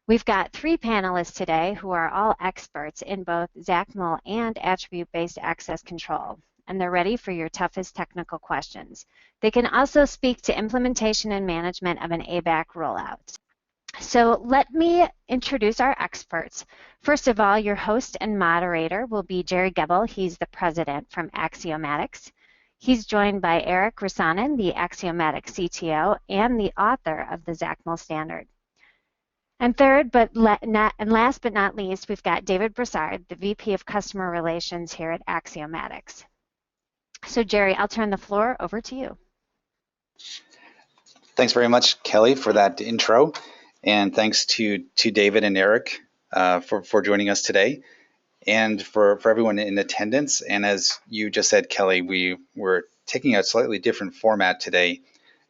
We've got three panelists today who are all experts in both XACML and attribute-based access control, and they're ready for your toughest technical questions. They can also speak to implementation and management of an ABAC rollout. So let me introduce our experts. First of all, your host and moderator will be Gerry Gebel. He's the president from Axiomatics. He's joined by Erik Rissanen, the Axiomatics CTO and the author of the XACML standard. And third, last but not least, we've got David Brossard, the VP of Customer Relations here at Axiomatics. So Gerry, I'll turn the floor over to you. Thanks very much, Kelly, for that intro. And thanks to David and Erik for joining us today, and for everyone in attendance. And as you just said, Kelly, we're taking a slightly different format today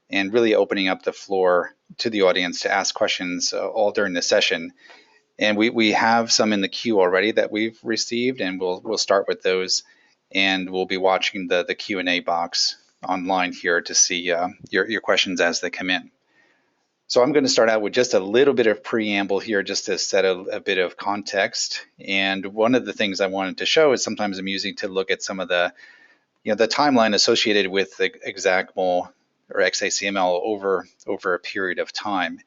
and really opening up the floor to the audience to ask questions all during the session. And we have some in the queue already that we've received, and we'll start with those. And we'll be watching the Q&A box online here to see your questions as they come in. So I'm going to start out with just a little bit of preamble here, just to set a bit of context. And one of the things I wanted to show is sometimes amusing to look at some of the timeline associated with the XACML or XACML over a period of time.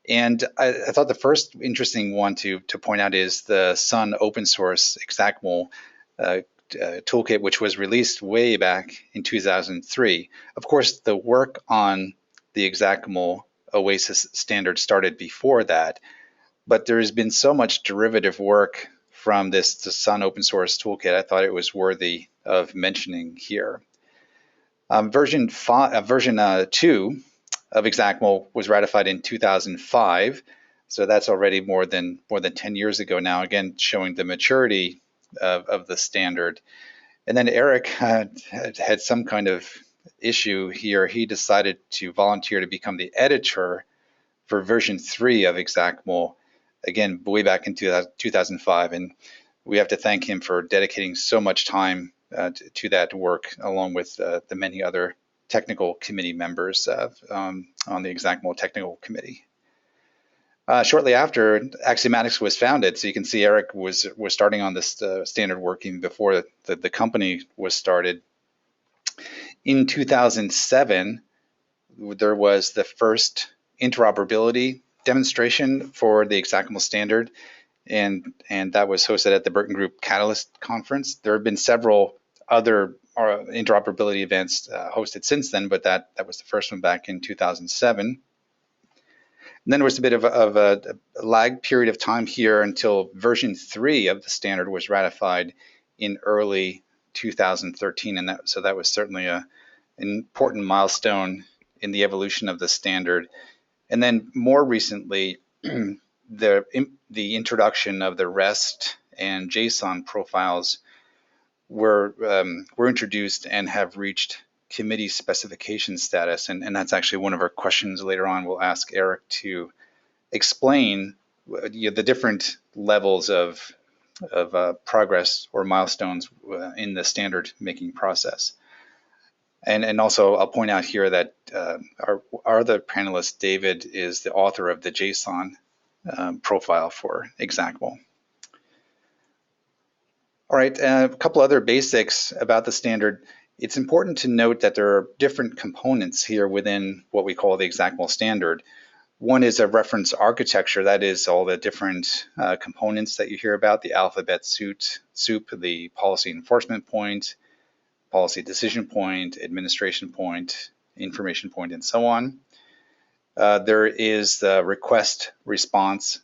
And I thought the first interesting one to point out is the Sun open source XACML toolkit, which was released way back in 2003. Of course, the work on the XACML OASIS standard started before that, but there has been so much derivative work from the Sun open source toolkit, I thought it was worthy of mentioning here. Version 2 of XACML was ratified in 2005, so that's already more than 10 years ago now, again showing the maturity of the standard. And then Erik had some kind of issue here. He decided to volunteer to become the editor for version 3 of XACML, again way back in 2005, and we have to thank him for dedicating so much time to that work, along with the many other technical committee members on the XACML technical committee. Shortly after, Axiomatics was founded, so you can see Erik was starting on this standard working before the company was started. In 2007, there was the first interoperability demonstration for the XACML standard, and that was hosted at the Burton Group Catalyst Conference. There have been several other interoperability events hosted since then, but that was the first one back in 2007. And then there was a bit of a lag period of time here until version 3 of the standard was ratified in early 2013, and so that was certainly an important milestone in the evolution of the standard. And then more recently, the introduction of the REST and JSON profiles were introduced and have reached committee specification status, and that's actually one of our questions later on. We'll ask Erik to explain the different levels of progress or milestones in the standard making process. And also I'll point out here that our other panelist, David, is the author of the JSON profile for XACML. All right, a couple other basics about the standard. It's important to note that there are different components here within what we call the XACML standard. One is a reference architecture, that is all the different components that you hear about, the alphabet soup, the policy enforcement point, policy decision point, administration point, information point, and so on. There is the request response,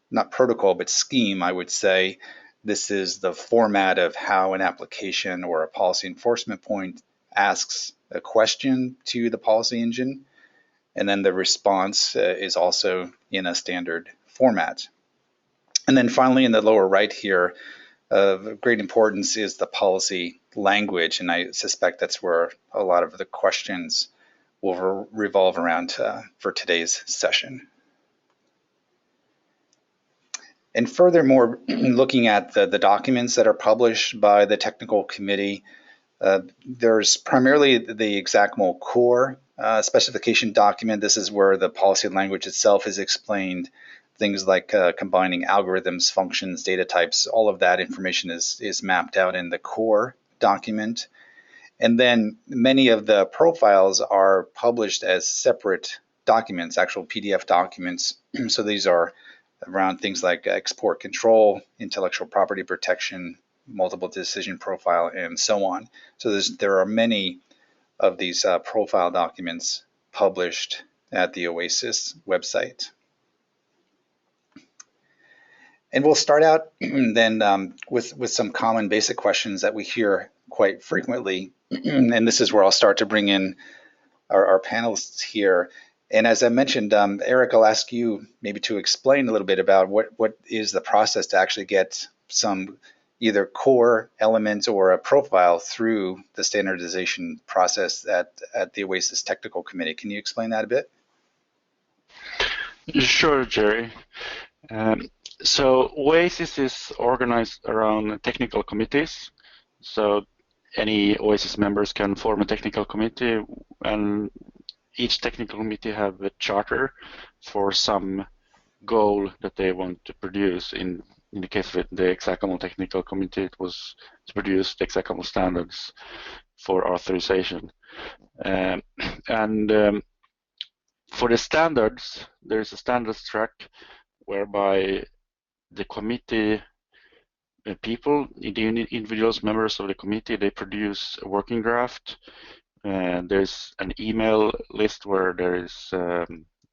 not protocol, but scheme, I would say. This is the format of how an application or a policy enforcement point asks a question to the policy engine. And then the response is also in a standard format. And then finally, in the lower right here, of great importance is the policy language. And I suspect that's where a lot of the questions will revolve around for today's session. And furthermore, looking at the documents that are published by the technical committee, there's primarily the XACML core specification document. This is where the policy language itself is explained. things like combining algorithms, functions, data types. All of that information is mapped out in the core document. And then many of the profiles are published as separate documents, actual PDF documents. So these are around things like export control, intellectual property protection, multiple decision profile, and so on. So there are many of these profile documents published at the OASIS website. And we'll start out then with some common basic questions that we hear quite frequently. And this is where I'll start to bring in our panelists here. And as I mentioned, Erik, I'll ask you maybe to explain a little bit about what is the process to actually get some either core elements or a profile through the standardization process at the OASIS Technical Committee. Can you explain that a bit? Sure, Gerry. So OASIS is organized around technical committees. So any OASIS members can form a technical committee, and each technical committee have a charter for some goal that they want to produce. In the case of the XACML technical committee, it was to produce the XACML standards for authorization. For the standards, there is a standards track whereby the committee people, the individuals, members of the committee, they produce a working draft. There's an email list where there is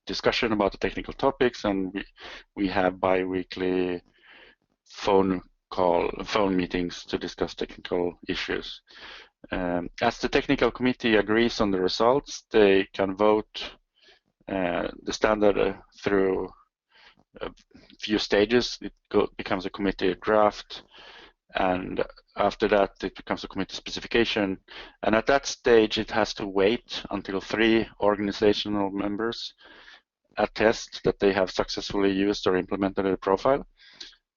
discussion about the technical topics, and we have bi-weekly phone meetings to discuss technical issues. As the technical committee agrees on the results, they can vote the standard through a few stages. It becomes a committee draft, and after that it becomes a committee specification, and at that stage it has to wait until 3 organizational members attest that they have successfully used or implemented a profile,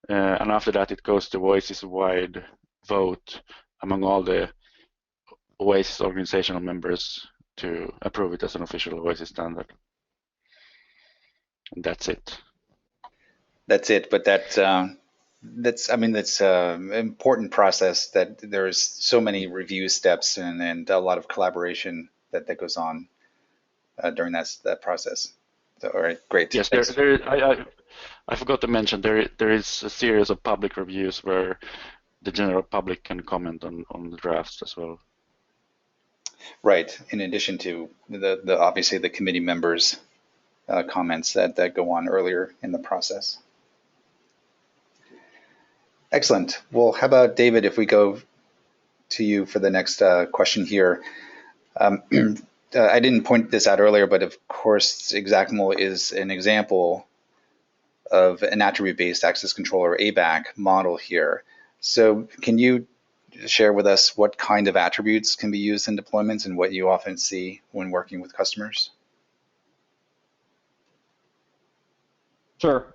and after that it goes to OASIS-wide vote among all the OASIS organizational members to approve it as an official OASIS standard. And that's it. That's it, but that's an important process that there's so many review steps and a lot of collaboration that goes on during that process. So, all right, great. Yes, I forgot to mention there is a series of public reviews where the general public can comment on the drafts as well. Right, in addition to the obviously the committee members' comments that go on earlier in the process. Excellent. Well, how about David, if we go to you for the next question here. I didn't point this out earlier, but of course, XACML is an example of an attribute-based access control, or ABAC model here. So can you share with us what kind of attributes can be used in deployments and what you often see when working with customers? Sure.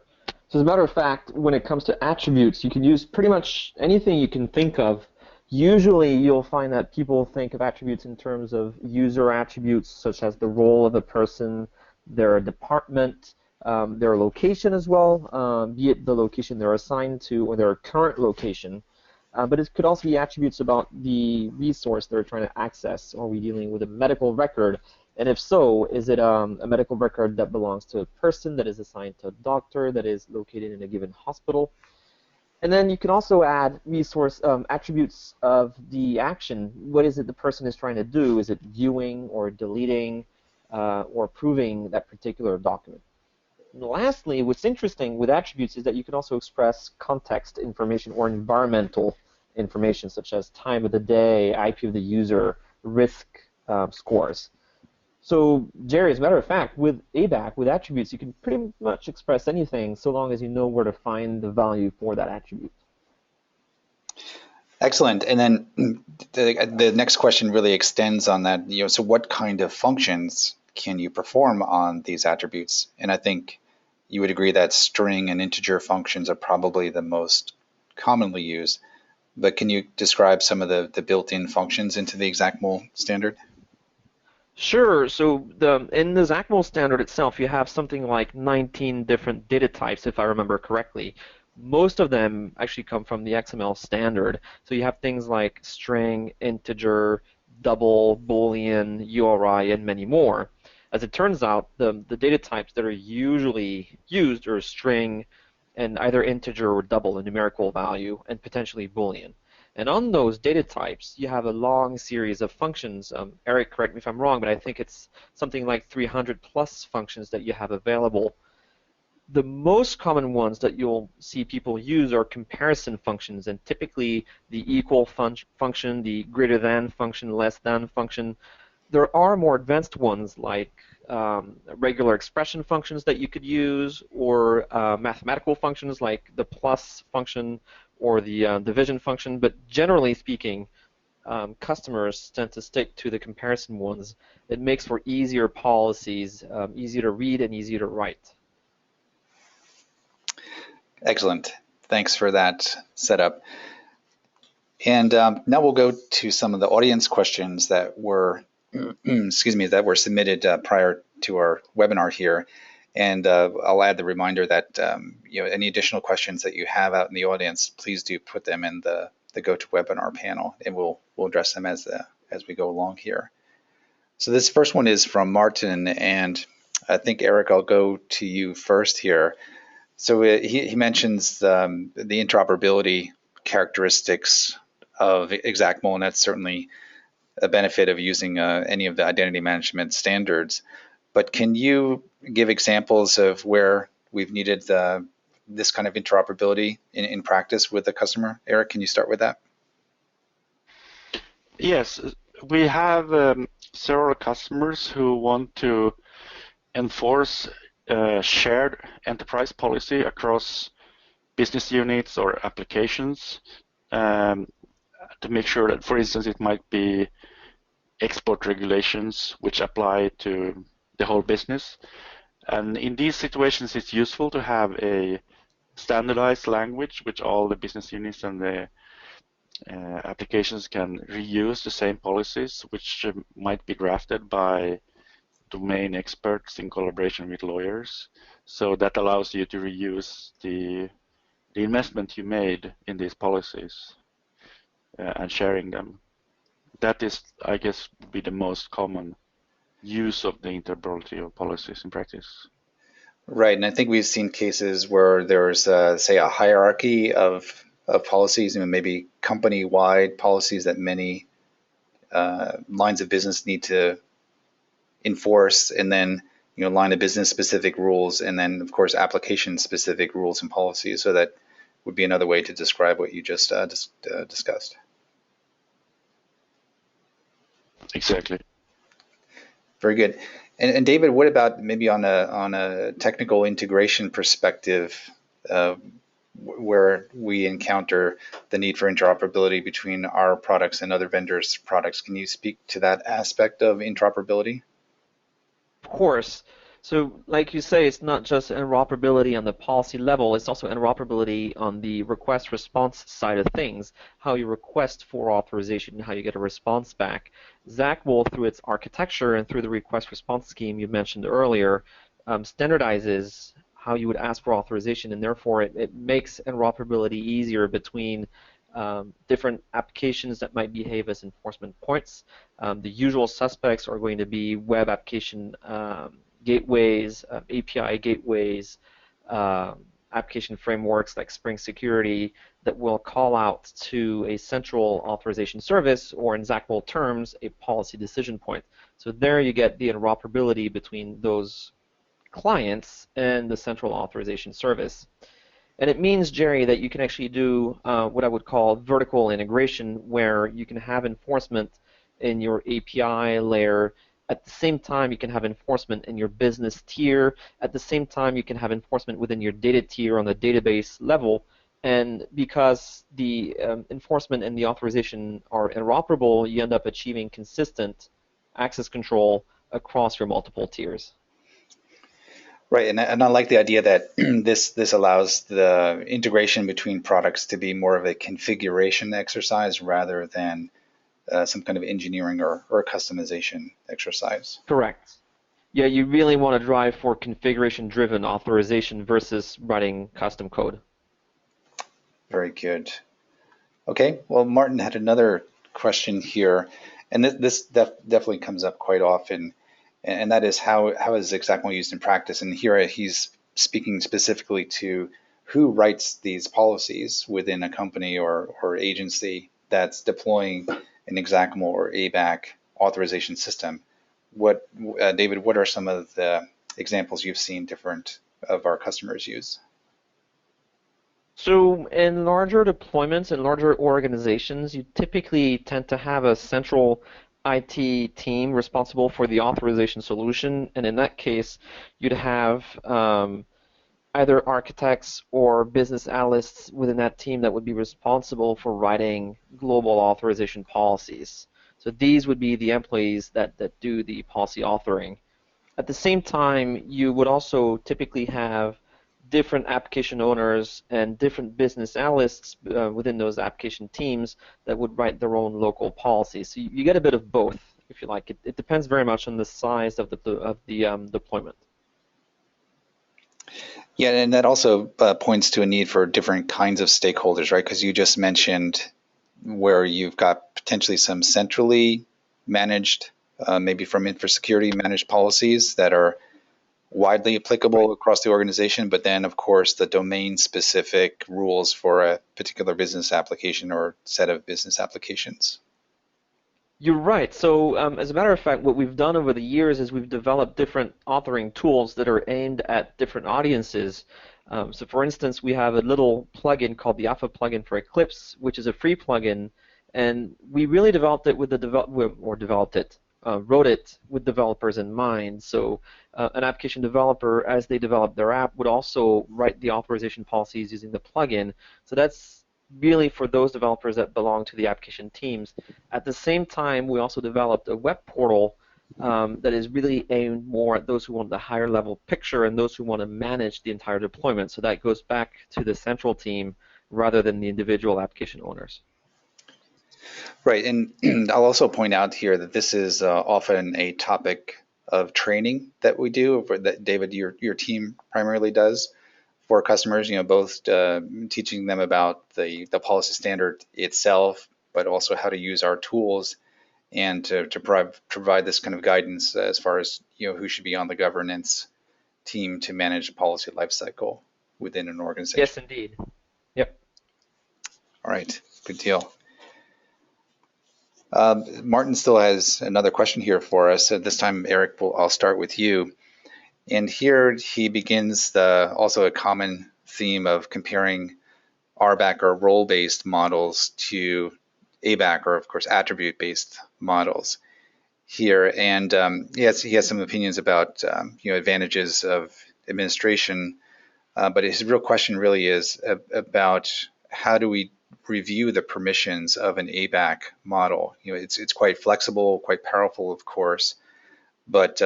So as a matter of fact, when it comes to attributes, you can use pretty much anything you can think of. Usually you'll find that people think of attributes in terms of user attributes, such as the role of a person, their department, their location as well, be it the location they're assigned to or their current location. But it could also be attributes about the resource they're trying to access. Are we dealing with a medical record? And if so, is it a medical record that belongs to a person that is assigned to a doctor that is located in a given hospital? And then you can also add resource attributes of the action. What is it the person is trying to do? Is it viewing or deleting or approving that particular document? And lastly, what's interesting with attributes is that you can also express context information or environmental information, such as time of the day, IP of the user, risk scores. So, Gerry, as a matter of fact, with ABAC, with attributes, you can pretty much express anything so long as you know where to find the value for that attribute. Excellent. And then the next question really extends on that. So what kind of functions can you perform on these attributes? And I think you would agree that string and integer functions are probably the most commonly used. But can you describe some of the built-in functions into the XACML standard? Sure. So in the XACML standard itself, you have something like 19 different data types, if I remember correctly. Most of them actually come from the XML standard. So you have things like string, integer, double, boolean, URI, and many more. As it turns out, the data types that are usually used are string and either integer or double, a numerical value, and potentially boolean. And on those data types, you have a long series of functions. Erik, correct me if I'm wrong, but I think it's something like 300 plus functions that you have available. The most common ones that you'll see people use are comparison functions, and typically the equal function, the greater than function, less than function. There are more advanced ones like regular expression functions that you could use, or mathematical functions like the plus function or the division function. But generally speaking, customers tend to stick to the comparison ones. It makes for easier policies, easier to read and easier to write. Excellent. Thanks for that setup. And now we'll go to some of the audience questions that were, excuse me, that were submitted prior to our webinar here. And I'll add the reminder that any additional questions that you have out in the audience, please do put them in the GoToWebinar panel, and we'll address them as we go along here. So this first one is from Martin, and I think Erik, I'll go to you first here. So he mentions the interoperability characteristics of XACML, and that's certainly a benefit of using any of the identity management standards. But can you give examples of where we've needed this kind of interoperability in practice with the customer? Erik, can you start with that? Yes, we have several customers who want to enforce shared enterprise policy across business units or applications to make sure that, for instance, it might be export regulations which apply to the whole business. And in these situations, it's useful to have a standardized language which all the business units and the applications can reuse the same policies, which might be drafted by domain experts in collaboration with lawyers. So that allows you to reuse the investment you made in these policies and sharing them. That is, I guess, would be the most common use of the interoperability of policies in practice. Right, and I think we've seen cases where there's, say, a hierarchy of policies, and maybe company-wide policies that many lines of business need to enforce, and then line of business specific rules, and then of course application specific rules and policies. So that would be another way to describe what you just discussed. Exactly. Very good. And David, what about maybe on a technical integration perspective, where we encounter the need for interoperability between our products and other vendors' products? Can you speak to that aspect of interoperability? Of course. So like you say, it's not just interoperability on the policy level, it's also interoperability on the request response side of things, how you request for authorization, how you get a response back. XACML, through its architecture and through the request response scheme you mentioned earlier, standardizes how you would ask for authorization, and therefore it makes interoperability easier between different applications that might behave as enforcement points. The usual suspects are going to be web application gateways, API gateways, application frameworks like Spring Security that will call out to a central authorization service, or in XACML terms, a policy decision point. So there you get the interoperability between those clients and the central authorization service. And it means, Gerry, that you can actually do what I would call vertical integration, where you can have enforcement in your API layer. At the same time, you can have enforcement in your business tier. At the same time, you can have enforcement within your data tier on the database level. And because the enforcement and the authorization are interoperable, you end up achieving consistent access control across your multiple tiers. Right, and I like the idea that this allows the integration between products to be more of a configuration exercise rather than some kind of engineering or customization exercise. Correct. Yeah, you really want to drive for configuration-driven authorization versus writing custom code. Very good. Okay, well, Martin had another question here, and this definitely comes up quite often, and that is how is XACML used in practice? And here he's speaking specifically to who writes these policies within a company or agency that's deploying an XACML or ABAC authorization system. David, what are some of the examples you've seen different of our customers use? So in larger deployments and larger organizations, you typically tend to have a central IT team responsible for the authorization solution, and in that case, you'd have either architects or business analysts within that team that would be responsible for writing global authorization policies. So these would be the employees that do the policy authoring. At the same time, you would also typically have different application owners and different business analysts within those application teams that would write their own local policies. So you get a bit of both, if you like. It depends very much on the size of the deployment. Yeah, and that also points to a need for different kinds of stakeholders, right? Because you just mentioned where you've got potentially some centrally managed, maybe from infosecurity managed policies that are widely applicable across the organization, but then of course the domain specific rules for a particular business application or set of business applications. You're right. So as a matter of fact, what we've done over the years is we've developed different authoring tools that are aimed at different audiences. So for instance, we have a little plugin called the Alpha plugin for Eclipse, which is a free plugin, and we really developed it with wrote it with developers in mind. So an application developer, as they develop their app, would also write the authorization policies using the plugin. So that's really for those developers that belong to the application teams. At the same time, we also developed a web portal that is really aimed more at those who want the higher level picture and those who want to manage the entire deployment. So that goes back to the central team rather than the individual application owners. Right, and I'll also point out here that this is often a topic of training that we do, that David, your team primarily does for customers. You know, both teaching them about the policy standard itself, but also how to use our tools and to provide this kind of guidance as far as, you know, who should be on the governance team to manage policy lifecycle within an organization. Yes, indeed. Yep. All right, good deal. Martin still has another question here for us. This time, Erik, I'll start with you. And here he begins also a common theme of comparing RBAC or role-based models to ABAC or, of course, attribute-based models here. And he has some opinions about advantages of administration, but his real question really is about how do we review the permissions of an ABAC model. You know, it's quite flexible, quite powerful, of course, but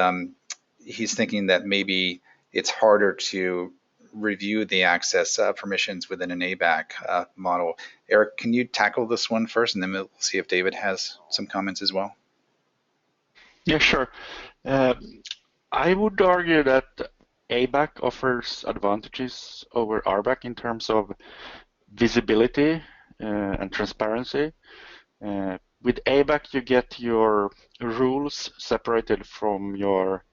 he's thinking that maybe it's harder to review the access permissions within an ABAC model. Erik, can you tackle this one first, and then we'll see if David has some comments as well? Yeah, sure. I would argue that ABAC offers advantages over RBAC in terms of visibility and transparency. With ABAC, you get your rules separated from your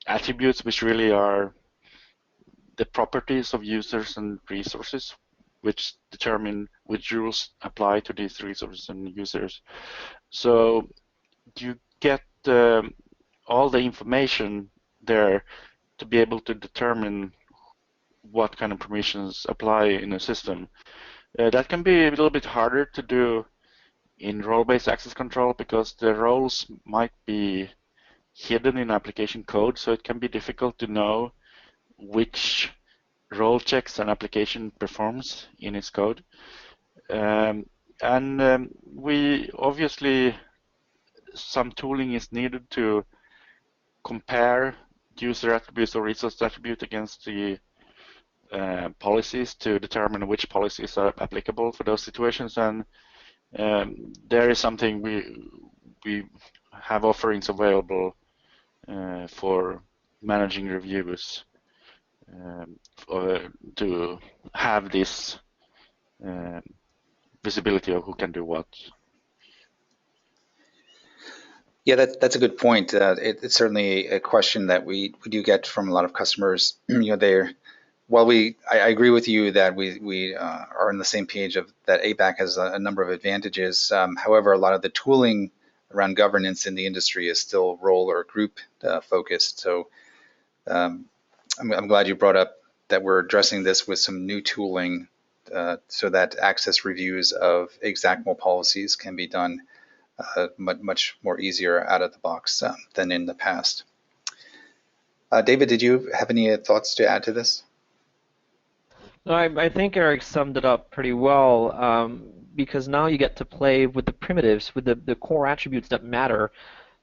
attributes, which really are the properties of users and resources, which determine which rules apply to these resources and users. So you get all the information there to be able to determine what kind of permissions apply in a system. That can be a little bit harder to do in role-based access control because the roles might be hidden in application code, so it can be difficult to know which role checks an application performs in its code. We obviously, some tooling is needed to compare user attributes or resource attribute against the policies to determine which policies are applicable for those situations. And There is something we have offerings available for managing reviews to have this visibility of who can do what. Yeah, that's a good point. It's certainly a question that we do get from a lot of customers. While I agree with you that we are on the same page of that ABAC has a number of advantages. However, a lot of the tooling around governance in the industry is still role or group focused. So I'm glad you brought up that we're addressing this with some new tooling so that access reviews of XACML policies can be done much more easier out of the box than in the past. David, did you have any thoughts to add to this? No, I think Erik summed it up pretty well, because now you get to play with the primitives, with the core attributes that matter.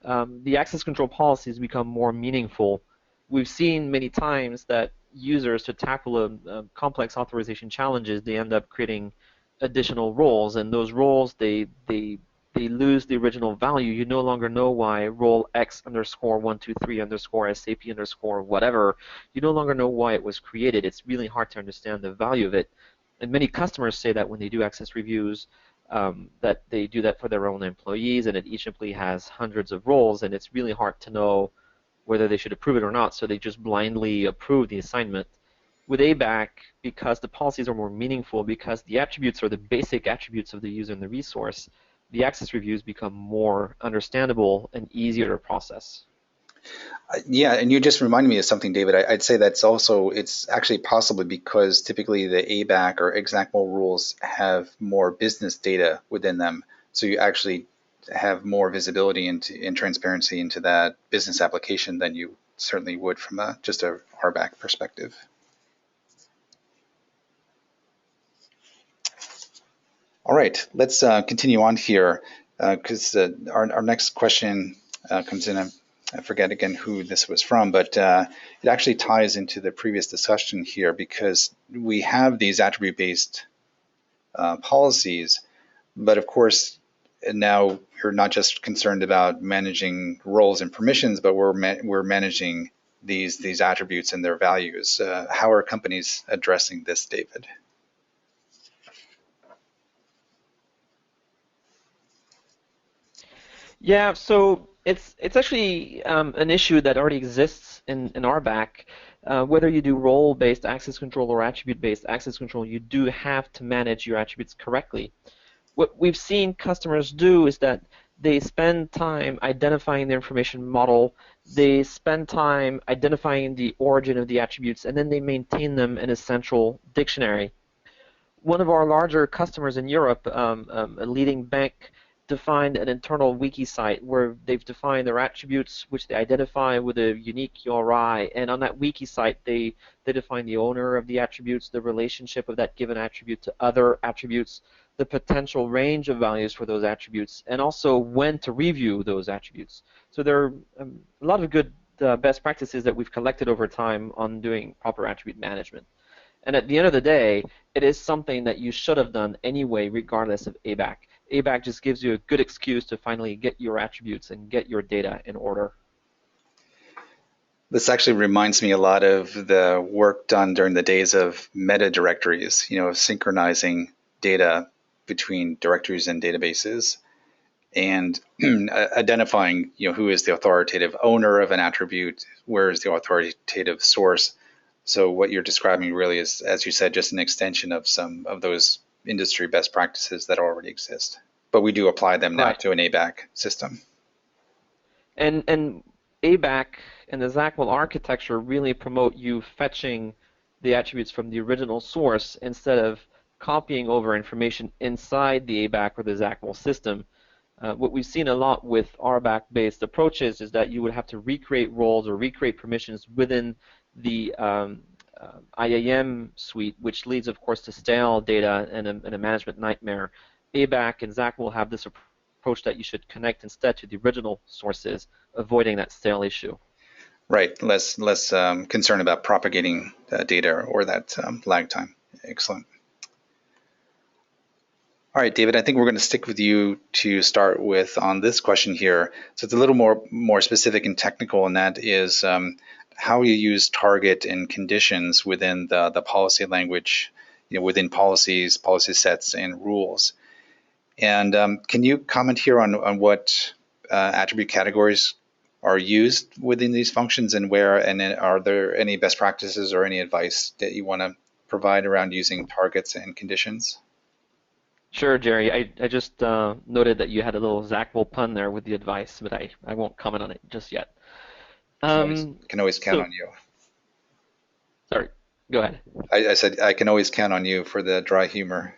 The access control policies become more meaningful. We've seen many times that users, to tackle a complex authorization challenges, they end up creating additional roles, and those roles, they lose the original value. You no longer know why role X underscore 123 underscore SAP underscore whatever. You no longer know why it was created. It's really hard to understand the value of it. And many customers say that when they do access reviews, that they do that for their own employees, and that each employee has hundreds of roles, and it's really hard to know whether they should approve it or not, so they just blindly approve the assignment. With ABAC, because the policies are more meaningful, because the attributes are the basic attributes of the user and the resource, the access reviews become more understandable and easier to process. Yeah, and you just reminded me of something, David. I'd say it's actually possibly because typically the ABAC or XACML rules have more business data within them. So you actually have more visibility and transparency into that business application than you certainly would from just a RBAC perspective. All right, let's continue on here because our next question comes in. I forget again who this was from, but it actually ties into the previous discussion here because we have these attribute-based policies, but of course now we're not just concerned about managing roles and permissions, but we're managing these attributes and their values. How are companies addressing this, David? Yeah, so it's actually an issue that already exists in RBAC. Whether you do role-based access control or attribute-based access control, you do have to manage your attributes correctly. What we've seen customers do is that they spend time identifying the information model, they spend time identifying the origin of the attributes, and then they maintain them in a central dictionary. One of our larger customers in Europe, a leading bank, defined an internal wiki site where they've defined their attributes, which they identify with a unique URI, and on that wiki site they define the owner of the attributes, the relationship of that given attribute to other attributes, the potential range of values for those attributes, and also when to review those attributes. So there are a lot of good best practices that we've collected over time on doing proper attribute management. And at the end of the day, it is something that you should have done anyway, regardless of ABAC. ABAC just gives you a good excuse to finally get your attributes and get your data in order. This actually reminds me a lot of the work done during the days of meta directories, synchronizing data between directories and databases and identifying, who is the authoritative owner of an attribute, where is the authoritative source. So what you're describing really is, as you said, just an extension of some of those industry best practices that already exist. But we do apply them now to an ABAC system. And ABAC and the XACML architecture really promote you fetching the attributes from the original source instead of copying over information inside the ABAC or the XACML system. What we've seen a lot with RBAC-based approaches is that you would have to recreate roles or recreate permissions within the IAM suite, which leads, of course, to stale data and a management nightmare. ABAC and XACML will have this approach that you should connect instead to the original sources, avoiding that stale issue. Right, less concern about propagating data or that lag time. Excellent. All right, David, I think we're going to stick with you to start with on this question here. So it's a little more specific and technical, and that is how you use target and conditions within the policy language, within policies, policy sets, and rules. And can you comment here on what attribute categories are used within these functions and where, and then are there any best practices or any advice that you want to provide around using targets and conditions? Sure, Gerry. I just noted that you had a little XACML pun there with the advice, but I won't comment on it just yet. Can always count on you. Sorry, go ahead. I said I can always count on you for the dry humor.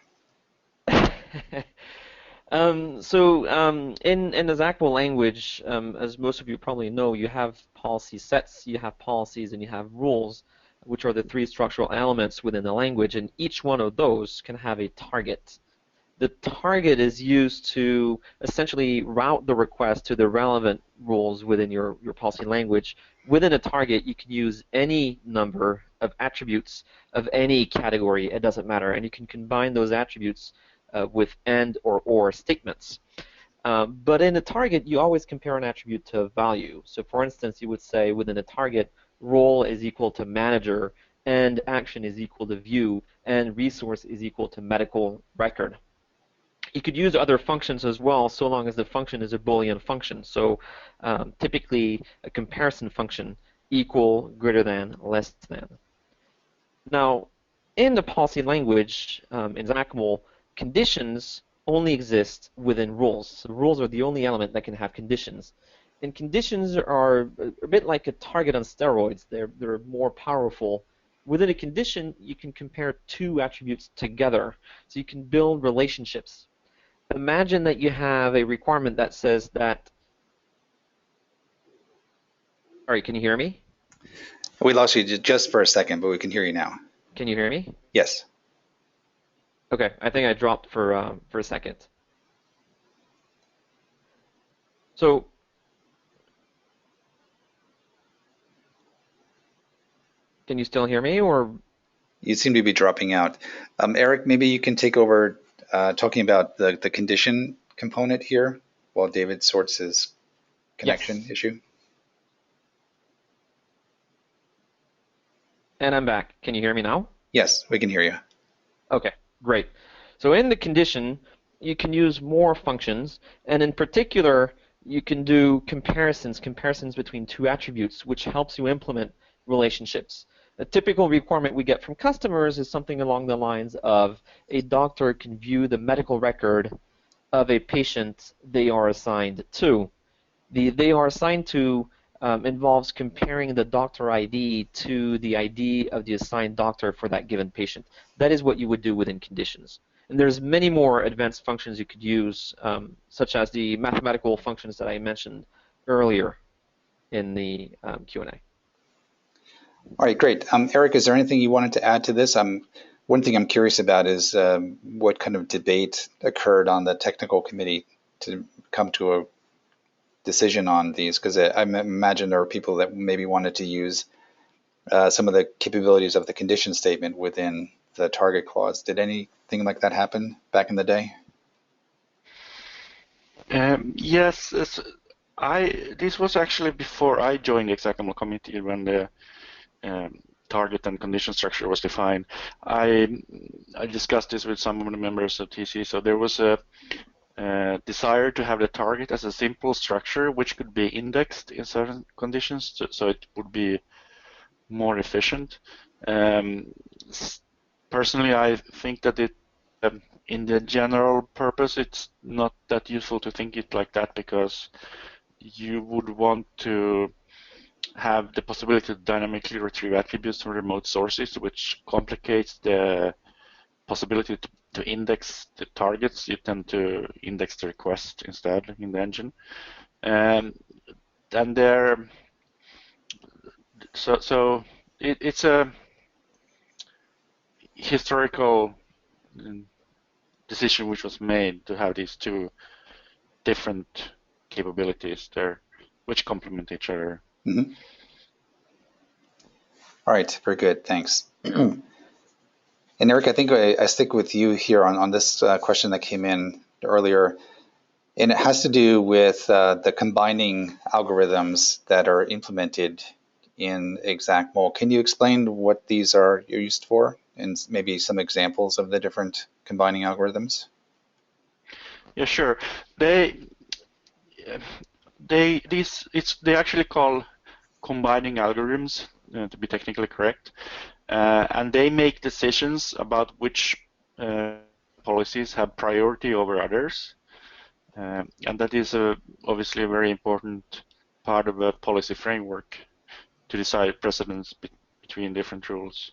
In the XACML language, as most of you probably know, you have policy sets, you have policies, and you have rules, which are the three structural elements within the language, and each one of those can have a target. The target is used to essentially route the request to the relevant rules within your policy language. Within a target, you can use any number of attributes of any category, it doesn't matter, and you can combine those attributes with and or statements. But in a target, you always compare an attribute to a value. So for instance, you would say within a target, role is equal to manager, and action is equal to view, and resource is equal to medical record. You could use other functions as well, so long as the function is a Boolean function. So typically, a comparison function, equal, greater than, less than. Now, in the policy language, in XACML, conditions only exist within rules. So rules are the only element that can have conditions. And conditions are a bit like a target on steroids. They're more powerful. Within a condition, you can compare two attributes together. So you can build relationships. Imagine that you have a requirement that says that... All right, can you hear me? We lost you just for a second, but we can hear you now. Can you hear me? Yes. Okay, I think I dropped for a second. So can you still hear me, or? You seem to be dropping out. Erik, maybe you can take over talking about the condition component here while David sorts his connection issue. And I'm back. Can you hear me now? Yes, we can hear you. Okay, great. So in the condition, you can use more functions, and in particular, you can do comparisons between two attributes, which helps you implement relationships. A typical requirement we get from customers is something along the lines of a doctor can view the medical record of a patient they are assigned to. The they are assigned to involves comparing the doctor ID to the ID of the assigned doctor for that given patient. That is what you would do within conditions. And there's many more advanced functions you could use, such as the mathematical functions that I mentioned earlier in the Q&A. All right, great. Erik, is there anything you wanted to add to this? One thing I'm curious about is what kind of debate occurred on the technical committee to come to a decision on these, because I imagine there are people that maybe wanted to use some of the capabilities of the condition statement within the target clause. Did anything like that happen back in the day? Yes, this was actually before I joined the XACML committee when the target and condition structure was defined. I discussed this with some of the members of TC. So there was a desire to have the target as a simple structure which could be indexed in certain conditions, so it would be more efficient. Personally, I think that it, in the general purpose, it's not that useful to think it like that, because you would want to have the possibility to dynamically retrieve attributes from remote sources, which complicates the possibility to index the targets. You tend to index the request instead in the engine, and there, so it's a historical decision which was made to have these two different capabilities there, which complement each other. Mm-hmm. All right, very good, thanks. And Erik, I think I stick with you here on this question that came in earlier, and it has to do with the combining algorithms that are implemented in XACML. Can you explain what these are used for, and maybe some examples of the different combining algorithms? Yeah, sure. They actually call combining algorithms, to be technically correct, and they make decisions about which policies have priority over others, and that is obviously a very important part of a policy framework to decide precedence between different rules.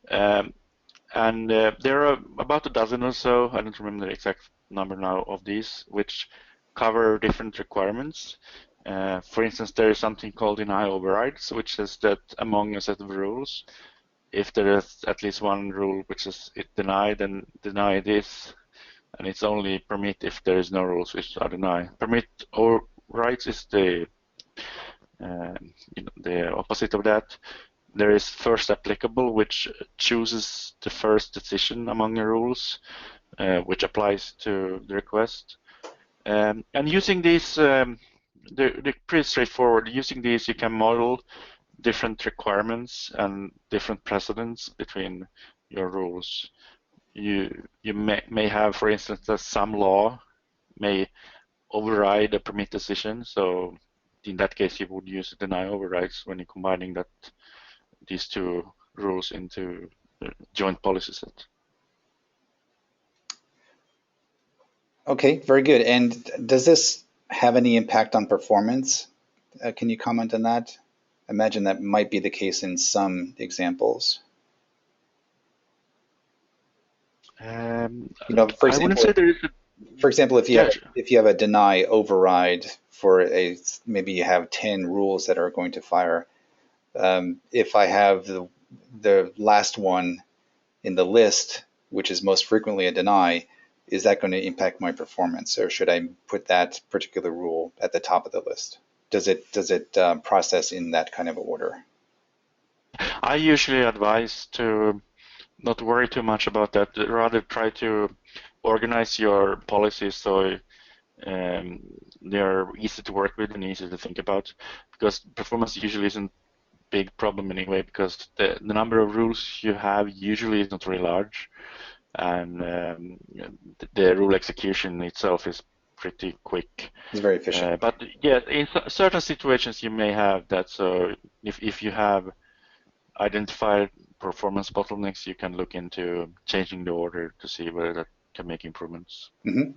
And there are about a dozen or so, I don't remember the exact number now of these, which cover different requirements. For instance, there is something called deny overrides, which says that among a set of rules, if there is at least one rule which is denied, then deny this, and it's only permit if there is no rules which are denied. Permit overrides is the opposite of that. There is first applicable, which chooses the first decision among the rules, which applies to the request. And using these, they're pretty straightforward. Using these, you can model different requirements and different precedents between your rules. You may have, for instance, that some law may override a permit decision. So in that case, you would use deny overrides when you're combining these two rules into a joint policy set. Okay, very good. And does this have any impact on performance? Can you comment on that? I imagine that might be the case in some examples. You know, for example, I wouldn't say there is. For example, if you have a deny override for maybe you have 10 rules that are going to fire. If I have the last one in the list, which is most frequently a deny, is that going to impact my performance, or should I put that particular rule at the top of the list? Does it process in that kind of order? I usually advise to not worry too much about that. Rather try to organize your policies so they're easy to work with and easy to think about, because performance usually isn't a big problem anyway, because the number of rules you have usually is not very large, and the rule execution itself is pretty quick. It's very efficient. But yeah, in certain situations you may have that. So if you have identified performance bottlenecks, you can look into changing the order to see whether that can make improvements. Mm-hmm.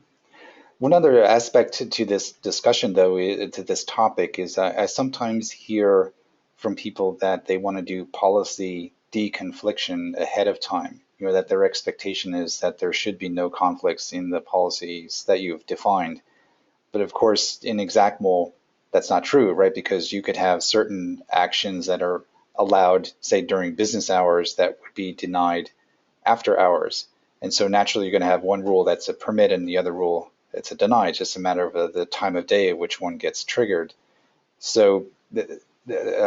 One other aspect to this discussion, though, to this topic, is I sometimes hear from people that they want to do policy deconfliction ahead of time. You know, that their expectation is that there should be no conflicts in the policies that you've defined. But of course, in XACML, that's not true, right? Because you could have certain actions that are allowed, say, during business hours that would be denied after hours. And so naturally, you're going to have one rule that's a permit and the other rule it's a deny. It's just a matter of the time of day at which one gets triggered. So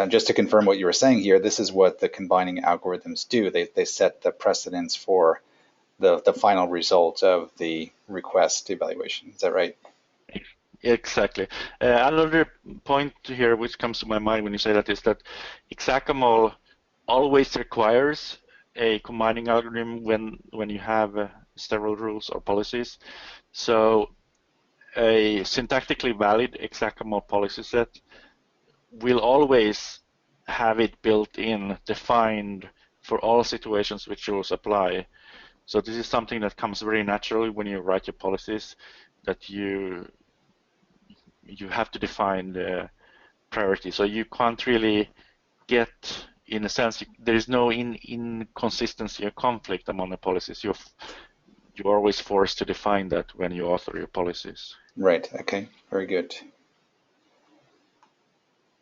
just to confirm what you were saying here, this is what the combining algorithms do. They set the precedence for the final result of the request evaluation. Is that right? Exactly. Another point here which comes to my mind when you say that is that XACML always requires a combining algorithm when you have several rules or policies. So a syntactically valid XACML policy set will always have it built in, defined for all situations which rules apply. So this is something that comes very naturally when you write your policies, that you have to define the priority. So you can't really get, in a sense, there is no inconsistency or conflict among the policies. You're always forced to define that when you author your policies. Right. Okay. Very good.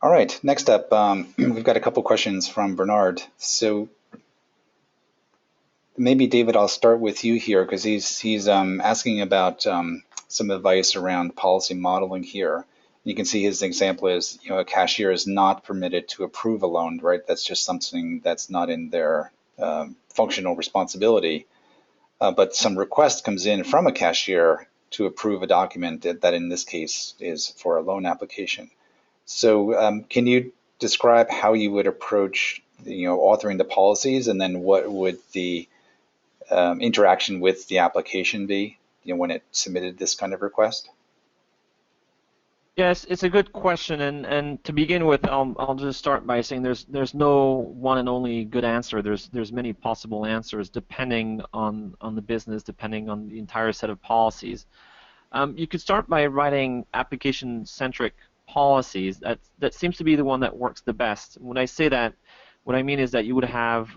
All right. Next up, we've got a couple questions from Bernard. So maybe David, I'll start with you here because he's asking about some advice around policy modeling here. You can see his example is, a cashier is not permitted to approve a loan, right? That's just something that's not in their functional responsibility, but some request comes in from a cashier to approve a document that in this case is for a loan application. So can you describe how you would approach, authoring the policies, and then what would the interaction with the application be, when it submitted this kind of request? Yes, it's a good question, and to begin with, I'll just start by saying there's no one and only good answer. There's many possible answers depending on the business, depending on the entire set of policies. You could start by writing application-centric policies. That seems to be the one that works the best. When I say that, what I mean is that you would have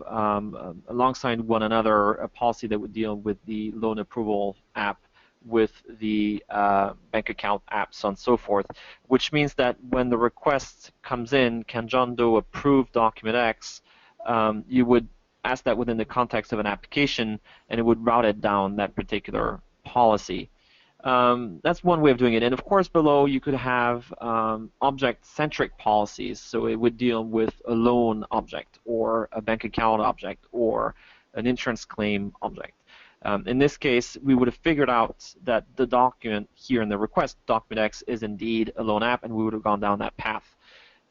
alongside one another a policy that would deal with the loan approval app, with the bank account apps, so on and so forth, which means that when the request comes in, can John Doe approve document X, you would ask that within the context of an application, and it would route it down that particular policy. That's one way of doing it. And of course, below you could have object-centric policies. So it would deal with a loan object, or a bank account object, or an insurance claim object. In this case, we would have figured out that the document here in the request, document X, is indeed a loan app, and we would have gone down that path.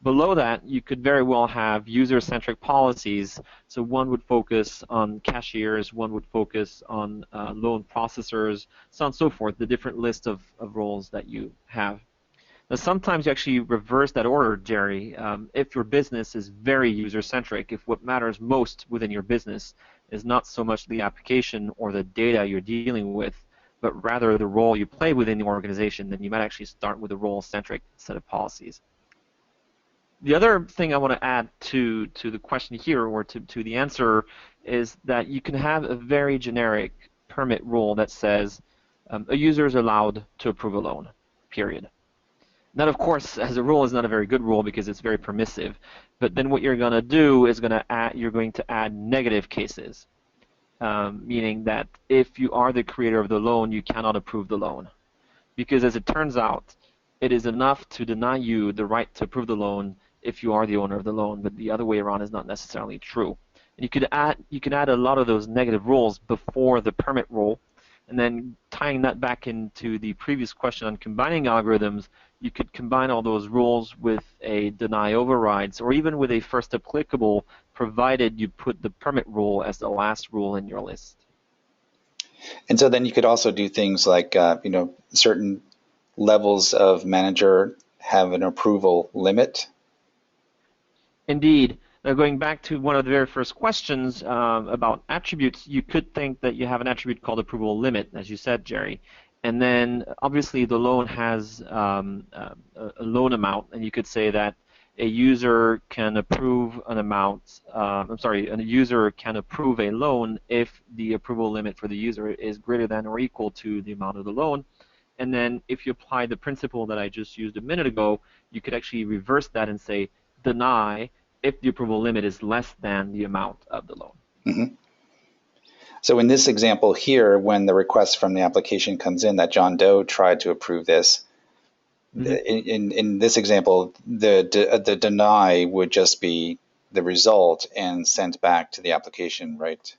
Below that, you could very well have user-centric policies. So one would focus on cashiers, one would focus on loan processors, so on and so forth, the different list of roles that you have. Now, sometimes you actually reverse that order, Gerry. If your business is very user-centric, if what matters most within your business is not so much the application or the data you're dealing with, but rather the role you play within the organization, then you might actually start with a role-centric set of policies. The other thing I want to add to the question here, or to the answer, is that you can have a very generic permit rule that says a user is allowed to approve a loan, period. That, of course, as a rule, is not a very good rule because it's very permissive. But then what you're going to do is you're going to add negative cases, meaning that if you are the creator of the loan, you cannot approve the loan. Because as it turns out, it is enough to deny you the right to approve the loan if you are the owner of the loan, but the other way around is not necessarily true. And you could add a lot of those negative rules before the permit rule, and then tying that back into the previous question on combining algorithms, you could combine all those rules with a deny overrides, or even with a first applicable, provided you put the permit rule as the last rule in your list. And so then you could also do things like, certain levels of manager have an approval limit. Indeed. Now, going back to one of the very first questions about attributes, you could think that you have an attribute called approval limit, as you said, Gerry. And then, obviously, the loan has a loan amount, and you could say that a user can approve an amount. A user can approve a loan if the approval limit for the user is greater than or equal to the amount of the loan. And then, if you apply the principle that I just used a minute ago, you could actually reverse that and say deny if the approval limit is less than the amount of the loan. Mm-hmm. So in this example here, when the request from the application comes in that John Doe tried to approve this, mm-hmm. in this example, the deny would just be the result and sent back to the application, right?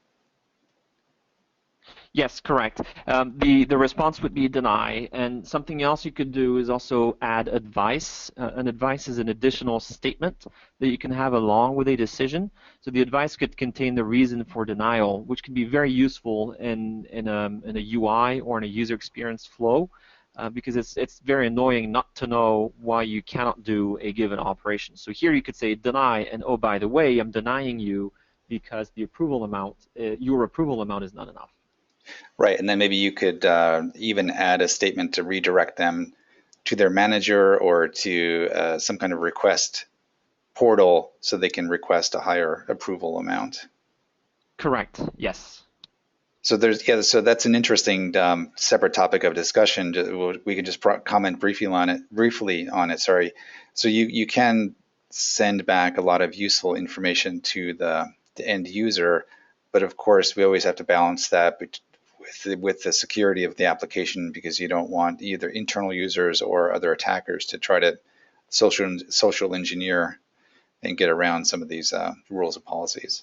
Yes, correct. The response would be deny, and something else you could do is also add advice. An advice is an additional statement that you can have along with a decision. So the advice could contain the reason for denial, which can be very useful in a UI or in a user experience flow, because it's very annoying not to know why you cannot do a given operation. So here you could say deny, and oh, by the way, I'm denying you because the approval amount, your approval amount is not enough. Right, and then maybe you could even add a statement to redirect them to their manager or to some kind of request portal so they can request a higher approval amount. Correct, yes. So so that's an interesting separate topic of discussion. We can just comment briefly on it. Sorry. So you can send back a lot of useful information to the end user, but of course we always have to balance that with the security of the application, because you don't want either internal users or other attackers to try to social engineer and get around some of these rules and policies.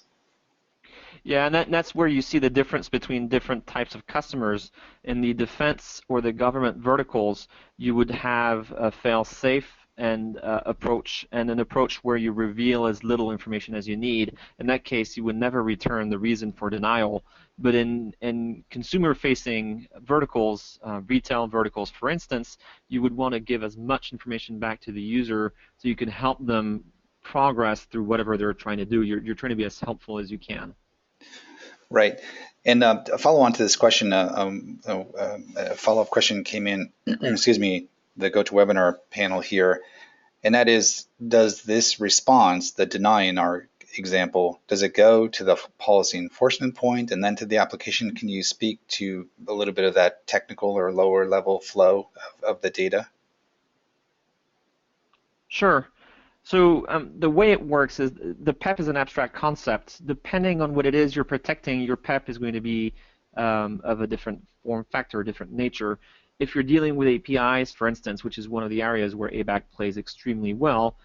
Yeah, and that's where you see the difference between different types of customers. In the defense or the government verticals, you would have a fail-safe and approach, and an approach where you reveal as little information as you need. In that case, you would never return the reason for denial. But in consumer-facing verticals, retail verticals, for instance, you would want to give as much information back to the user so you can help them progress through whatever they're trying to do. You're trying to be as helpful as you can. Right. And a follow-on to this question, a follow-up question came in, excuse me, the GoToWebinar panel here, and that is, does this response, the deny in our example, does it go to the policy enforcement point and then to the application? Can you speak to a little bit of that technical or lower level flow of the data? Sure. So the way it works is the PEP is an abstract concept. Depending on what it is you're protecting, your PEP is going to be of a different form factor, a different nature. If you're dealing with APIs, for instance, which is one of the areas where ABAC plays extremely well,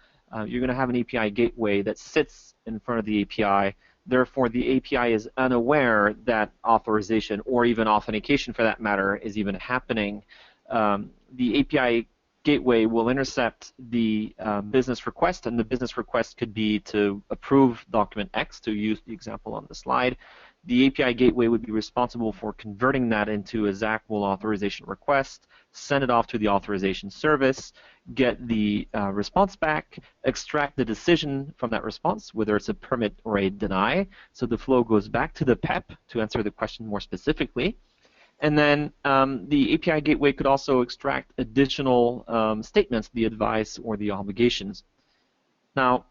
you're going to have an API gateway that sits in front of the API. Therefore, the API is unaware that authorization, or even authentication for that matter, is even happening. The API gateway will intercept the business request, and the business request could be to approve document X, to use the example on the slide. The API gateway would be responsible for converting that into a XACML authorization request, send it off to the authorization service, get the response back, extract the decision from that response, whether it's a permit or a deny. So the flow goes back to the PEP to answer the question more specifically. And then the API gateway could also extract additional statements, the advice or the obligations. Now,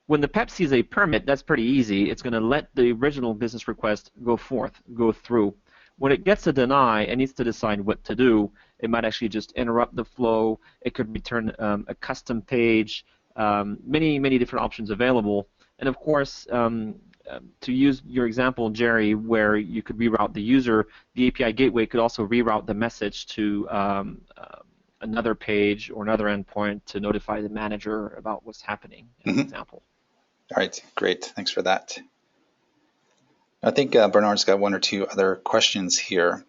when the PEP sees a permit, that's pretty easy. It's going to let the original business request go through. When it gets a deny, it needs to decide what to do. It might actually just interrupt the flow. It could return a custom page, many different options available. And of course, to use your example, Gerry, where you could reroute the user, the API gateway could also reroute the message to another page or another endpoint to notify the manager about what's happening, as an example. All right, great. Thanks for that. I think Bernard's got one or two other questions here.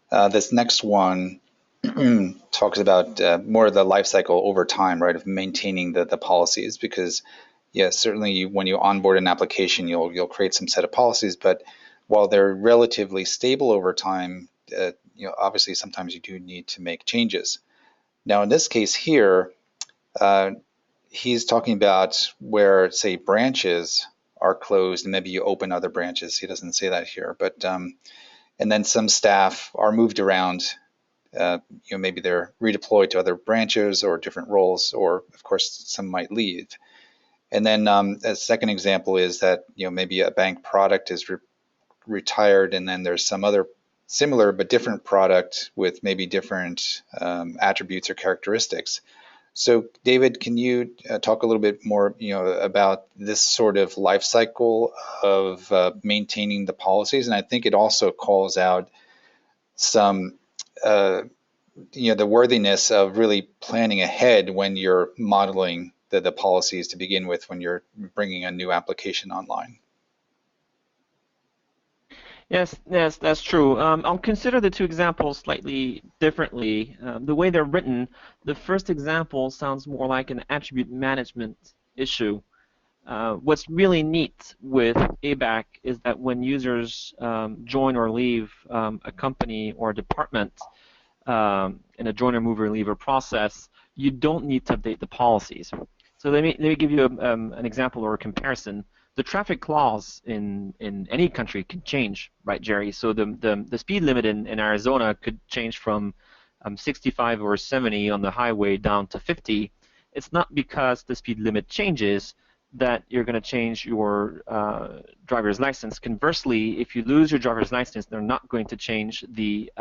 This next one talks about more of the life cycle over time, right, of maintaining the policies, because yes, certainly when you onboard an application, you'll create some set of policies, but while they're relatively stable over time, obviously sometimes you do need to make changes. Now in this case here, he's talking about where, say, branches are closed and maybe you open other branches. He doesn't say that here, but and then some staff are moved around. Maybe they're redeployed to other branches or different roles, or of course some might leave. And then a second example is that maybe a bank product is retired, and then there's some other similar but different product with maybe different attributes or characteristics. So, David, can you talk a little bit more, about this sort of life cycle of maintaining the policies? And I think it also calls out some, the worthiness of really planning ahead when you're modeling the policies to begin with when you're bringing a new application online. Yes, that's true. I'll consider the two examples slightly differently. The way they're written, the first example sounds more like an attribute management issue. What's really neat with ABAC is that when users join or leave a company or a department in a join or move or leave process, you don't need to update the policies. So let me give you an example or a comparison. The traffic laws in any country can change, right, Gerry? So the speed limit in Arizona could change from 65 or 70 on the highway down to 50. It's not because the speed limit changes that you're going to change your driver's license. Conversely, if you lose your driver's license, they're not going to change the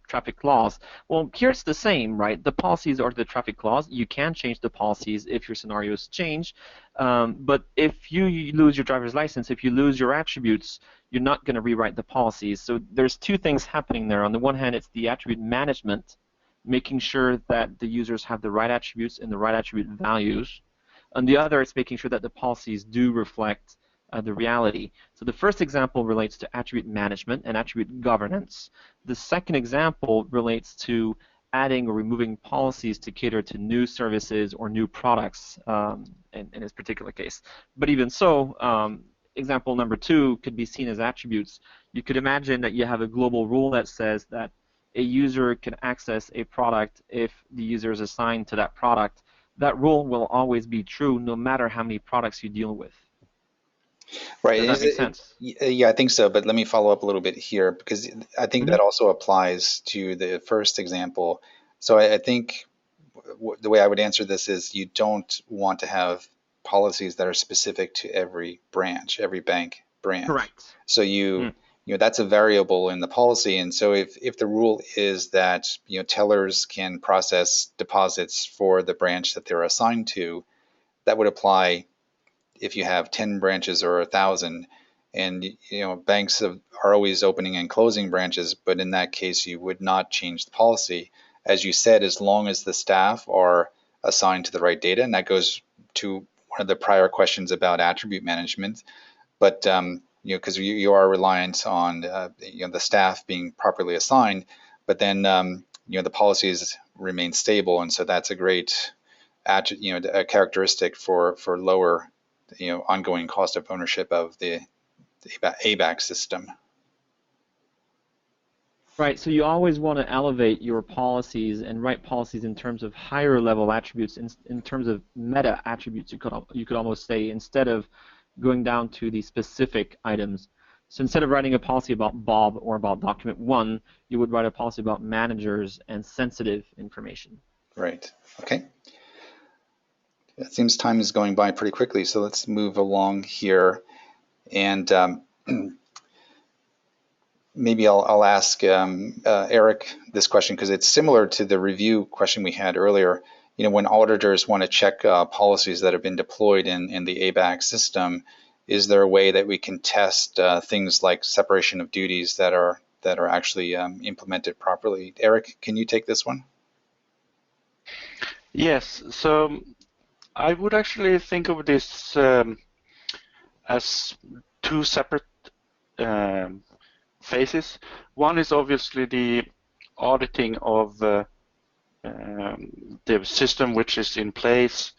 traffic laws. Well, here it's the same, right? The policies are the traffic laws. You can change the policies if your scenarios change, but if you lose your driver's license, if you lose your attributes, you're not going to rewrite the policies. So there's two things happening there. On the one hand, it's the attribute management, making sure that the users have the right attributes and the right attribute values. On the other, it's making sure that the policies do reflect the reality. So the first example relates to attribute management and attribute governance. The second example relates to adding or removing policies to cater to new services or new products in this particular case. But even so, example number 2 could be seen as attributes. You could imagine that you have a global rule that says that a user can access a product if the user is assigned to that product. That rule will always be true no matter how many products you deal with. Right. Does that make sense? Yeah, I think so. But let me follow up a little bit here, because I think that also applies to the first example. So I think the way I would answer this is you don't want to have policies that are specific to every branch, every bank branch. Correct. So you know, that's a variable in the policy. And so if the rule is that, you know, tellers can process deposits for the branch that they're assigned to, that would apply if you have 10 branches or 1,000. And, you know, banks are always opening and closing branches, but in that case, you would not change the policy. As you said, as long as the staff are assigned to the right data, and that goes to one of the prior questions about attribute management. But you know, because you are reliant on you know, the staff being properly assigned, but then you know, the policies remain stable, and so that's a great you know, a characteristic for lower, you know, ongoing cost of ownership of the ABAC system. Right, so you always want to elevate your policies and write policies in terms of higher level attributes, in terms of meta attributes, you could almost say, instead of going down to the specific items. So instead of writing a policy about Bob or about document 1, you would write a policy about managers and sensitive information. Right, okay. It seems time is going by pretty quickly, so let's move along here. And maybe I'll ask Erik this question, because it's similar to the review question we had earlier. You know, when auditors want to check policies that have been deployed in the ABAC system, is there a way that we can test things like separation of duties that are actually implemented properly? Erik, can you take this one? Yes. So I would actually think of this as 2 separate phases. One is obviously the auditing of the system which is in place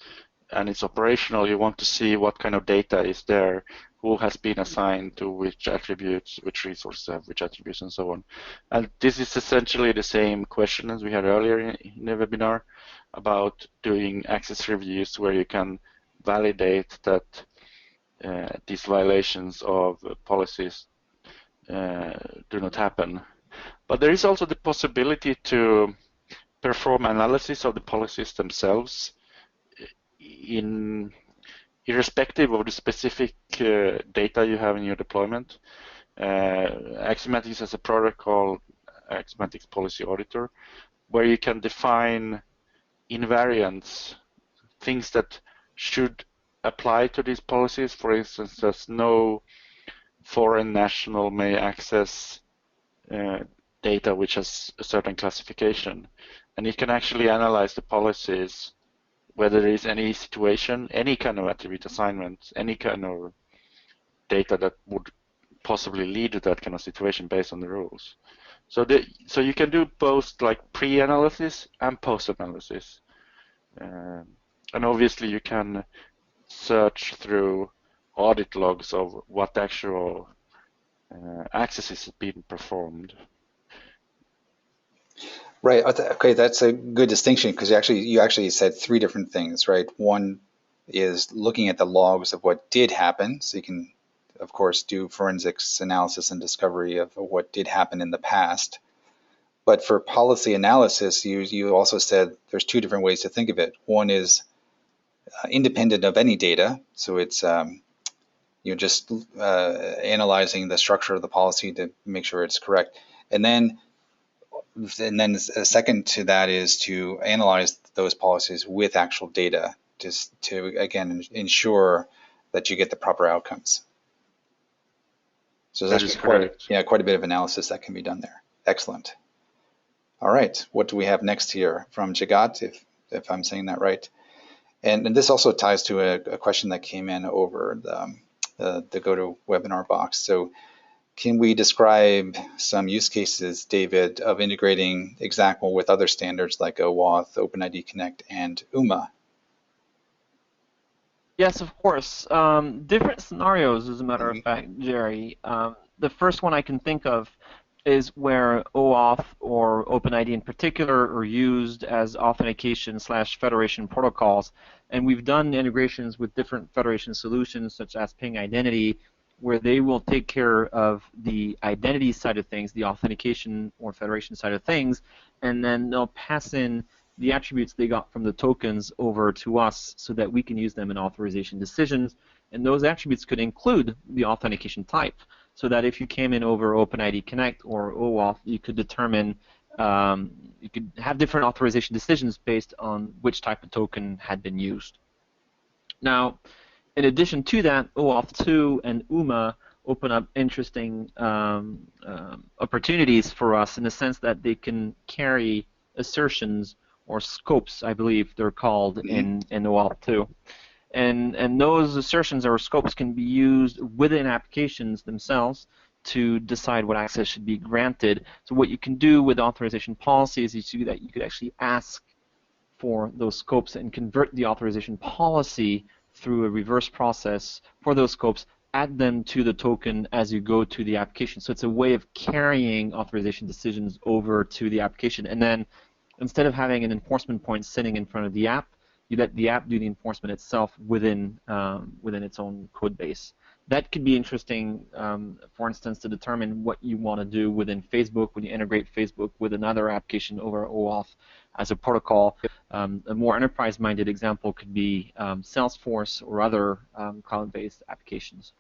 and it's operational. You want to see what kind of data is there, who has been assigned to which attributes, which resources have which attributes, and so on. And this is essentially the same question as we had earlier in the webinar about doing access reviews, where you can validate that these violations of policies do not happen. But there is also the possibility to perform analysis of the policies themselves irrespective of the specific data you have in your deployment. Axiomatics has a product called Axiomatics Policy Auditor, where you can define invariants, things that should apply to these policies. For instance, that no foreign national may access data which has a certain classification. And you can actually analyze the policies, whether there is any situation, any kind of attribute assignment, any kind of data that would possibly lead to that kind of situation based on the rules. So you can do both like pre-analysis and post-analysis. And obviously you can search through audit logs of what actual access is being performed. Right. Okay, that's a good distinction, because you actually said 3 different things, right? One is looking at the logs of what did happen, so you can, of course, do forensics analysis and discovery of what did happen in the past. But for policy analysis, you also said there's 2 different ways to think of it. One is independent of any data, so it's you know, just analyzing the structure of the policy to make sure it's correct, and then a second to that is to analyze those policies with actual data, just to again ensure that you get the proper outcomes. So there's actually quite a bit of analysis that can be done there. Excellent. All right, what do we have next here from Jagat, if I'm saying that right? And this also ties to a question that came in over the GoToWebinar box. So can we describe some use cases, David, of integrating XACML with other standards like OAuth, OpenID Connect, and UMA? Yes, of course. Different scenarios, as a matter of fact, Gerry. The first one I can think of is where OAuth or OpenID in particular are used as authentication/federation protocols. And we've done integrations with different federation solutions such as Ping Identity, where they will take care of the identity side of things, the authentication or federation side of things, and then they'll pass in the attributes they got from the tokens over to us so that we can use them in authorization decisions. And those attributes could include the authentication type, so that if you came in over OpenID Connect or OAuth, you could determine, you could have different authorization decisions based on which type of token had been used. Now, in addition to that, OAuth 2 and UMA open up interesting opportunities for us in the sense that they can carry assertions or scopes, I believe they're called in OAuth 2. And those assertions or scopes can be used within applications themselves to decide what access should be granted. So what you can do with authorization policies is that you could actually ask for those scopes and convert the authorization policy through a reverse process for those scopes, add them to the token as you go to the application. So it's a way of carrying authorization decisions over to the application. And then instead of having an enforcement point sitting in front of the app, you let the app do the enforcement itself within its own code base. That could be interesting, for instance, to determine what you want to do within Facebook when you integrate Facebook with another application over OAuth as a protocol. A more enterprise-minded example could be Salesforce or other cloud-based applications.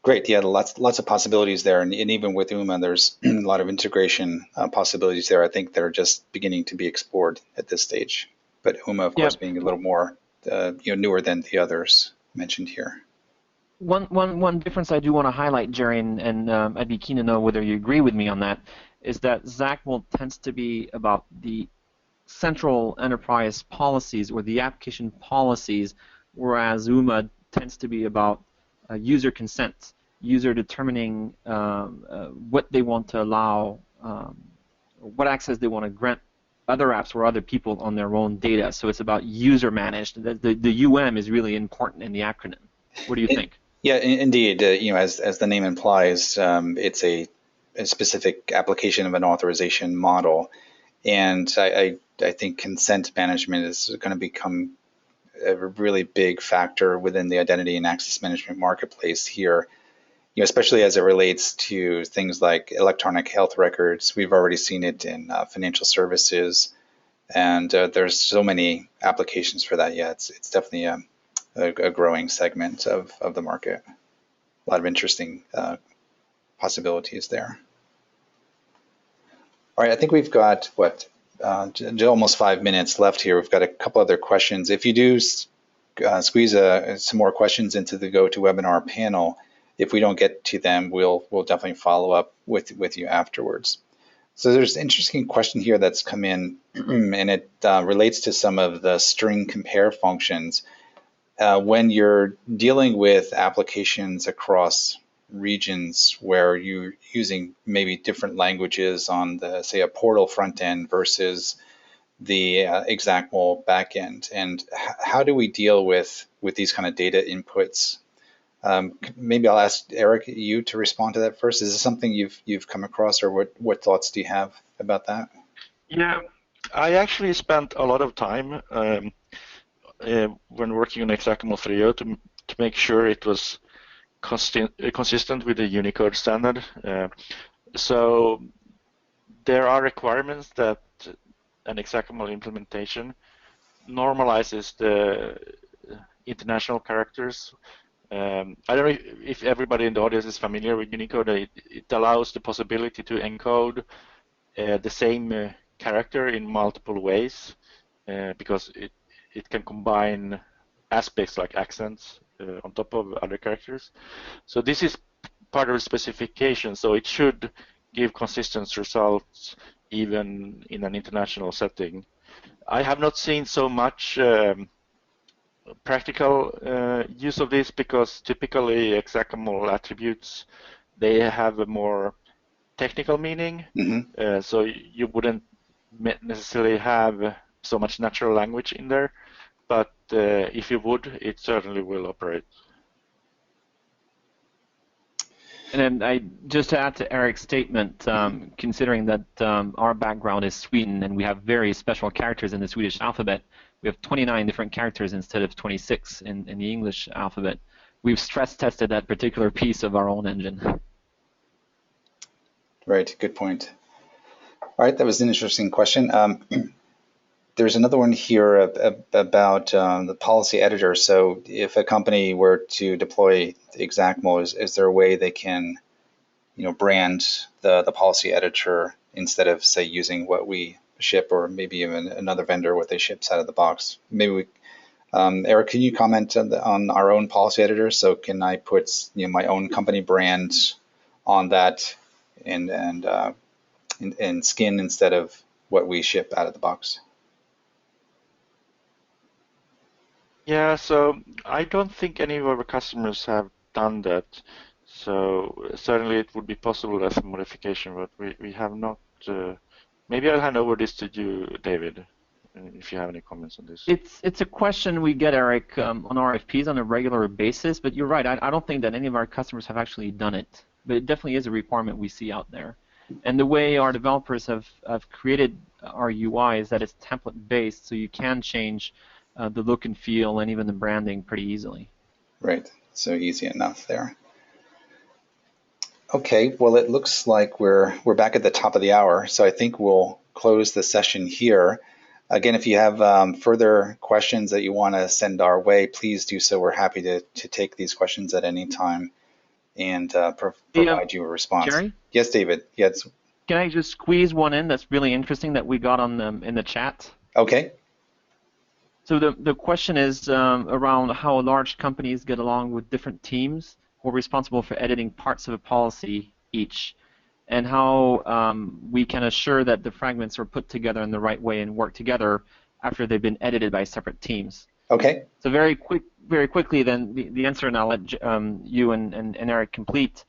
Great, yeah, lots of possibilities there, and even with UMA, there's a lot of integration possibilities there. I think they're just beginning to be explored at this stage. But UMA, of course, being a little more newer than the others mentioned here. One difference I do want to highlight, Gerry, and I'd be keen to know whether you agree with me on that, is that XACML tends to be about the central enterprise policies or the application policies, whereas UMA tends to be about user consent, user determining what they want to allow, what access they want to grant other apps or other people on their own data. So it's about user managed. The UM is really important in the acronym. What do you think? Yeah, indeed. As the name implies, it's a specific application of an authorization model, and I think consent management is going to become a really big factor within the identity and access management marketplace here, especially as it relates to things like electronic health records. We've already seen it in financial services, and there's so many applications for that. Yeah, it's definitely a growing segment of the market. A lot of interesting possibilities there. All right, I think we've got, almost 5 minutes left here. We've got a couple other questions. If you do squeeze some more questions into the GoToWebinar panel, if we don't get to them, we'll definitely follow up with you afterwards. So there's an interesting question here that's come in, and it relates to some of the string compare functions. When you're dealing with applications across regions where you're using maybe different languages on the, say, a portal front end versus the XACML backend, and how do we deal with these kind of data inputs? Maybe I'll ask Erik, you to respond to that first. Is this something you've come across, or what thoughts do you have about that? Yeah, I actually spent a lot of time when working on XACML 3.0 to make sure it was consistent with the Unicode standard. So there are requirements that an XACML implementation normalizes the international characters. I don't know if everybody in the audience is familiar with Unicode. It allows the possibility to encode the same character in multiple ways because it can combine aspects like accents on top of other characters. So this is part of the specification, so it should give consistent results even in an international setting. I have not seen so much practical use of this, because typically XACML attributes, they have a more technical meaning. So you wouldn't necessarily have so much natural language in there, but if you would, it certainly will operate. And then just to add to Erik's statement, considering that our background is Sweden and we have very special characters in the Swedish alphabet, we have 29 different characters instead of 26 in the English alphabet. We've stress tested that particular piece of our own engine. Right, good point. All right, that was an interesting question. There's another one here about the policy editor. So if a company were to deploy XACML, is there a way they can, brand the policy editor instead of, say, using what we ship, or maybe even another vendor what they ships out of the box? Maybe we, Erik, can you comment on our own policy editor? So can I put my own company brand on that and skin instead of what we ship out of the box? Yeah, so I don't think any of our customers have done that. So certainly it would be possible as a modification, but we have not. Maybe I'll hand over this to you, David, if you have any comments on this. It's a question we get, Erik, on RFPs on a regular basis, but you're right. I don't think that any of our customers have actually done it, but it definitely is a requirement we see out there. And the way our developers have created our UI is that it's template-based, so you can change the look and feel and even the branding pretty easily. Right, so easy enough there. Okay, well, it looks like we're back at the top of the hour, so I think we'll close the session here. Again, if you have further questions that you want to send our way, please do so. We're happy to take these questions at any time and provide you a response. Gerry? Yes, David. Yes. Can I just squeeze one in that's really interesting that we got on in the chat? Okay. So the question is around how large companies get along with different teams who are responsible for editing parts of a policy each, and how we can assure that the fragments are put together in the right way and work together after they've been edited by separate teams. Okay. So very quickly then, the answer, and I'll let you and Erik complete,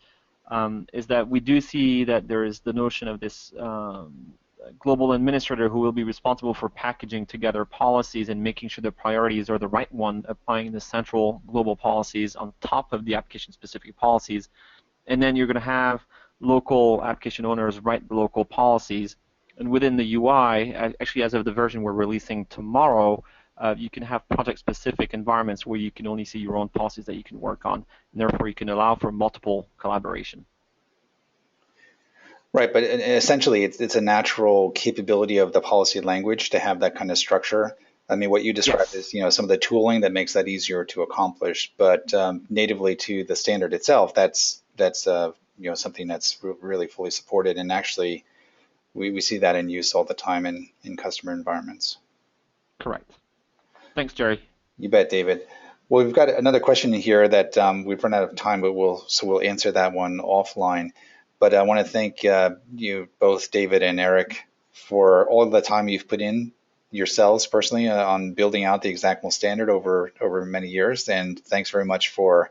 is that we do see that there is the notion of this global administrator who will be responsible for packaging together policies and making sure the priorities are the right one, applying the central global policies on top of the application-specific policies. And then you're going to have local application owners write the local policies. And within the UI, actually as of the version we're releasing tomorrow, you can have project-specific environments where you can only see your own policies that you can work on, and therefore you can allow for multiple collaboration. Right, but essentially it's a natural capability of the policy language to have that kind of structure. I mean, what you described is some of the tooling that makes that easier to accomplish, but natively to the standard itself, that's something that's really fully supported, and actually we see that in use all the time in customer environments. Correct. Thanks, Gerry. You bet, David. Well, we've got another question here that we've run out of time, but we'll answer that one offline. But I want to thank you both, David and Erik, for all the time you've put in yourselves personally on building out the XACML standard over many years. And thanks very much for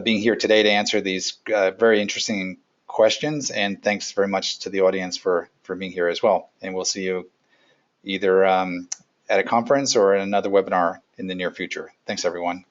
being here today to answer these very interesting questions. And thanks very much to the audience for being here as well. And we'll see you either at a conference or in another webinar in the near future. Thanks, everyone.